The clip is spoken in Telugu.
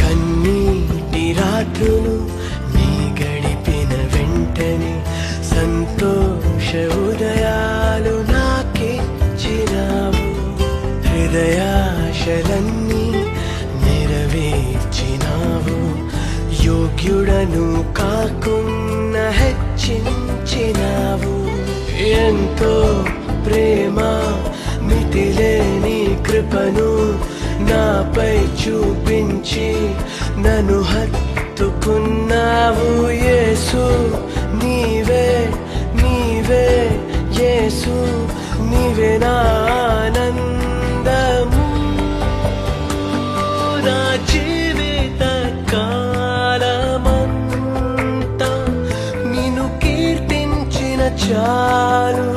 కన్నీటి రాత్రులు నీ గడిపిన వెంటనే సంతోష ఉదయాలు నాకిచ్చినావు. హృదయాశలన్నీ నెరవేర్చినావు. యోగ్యుడను కాకున్నా హెచ్చించినావు. ఎంతో ప్రేమ మితిలేని కృపను నాపై చూపించి నన్ను హత్తుకున్నావు. యేసు నీవే నీవే, యేసు నీవే నా ఆనందము. నా జీవిత కాలమంతా నిన్ను కీర్తించిన చాలు.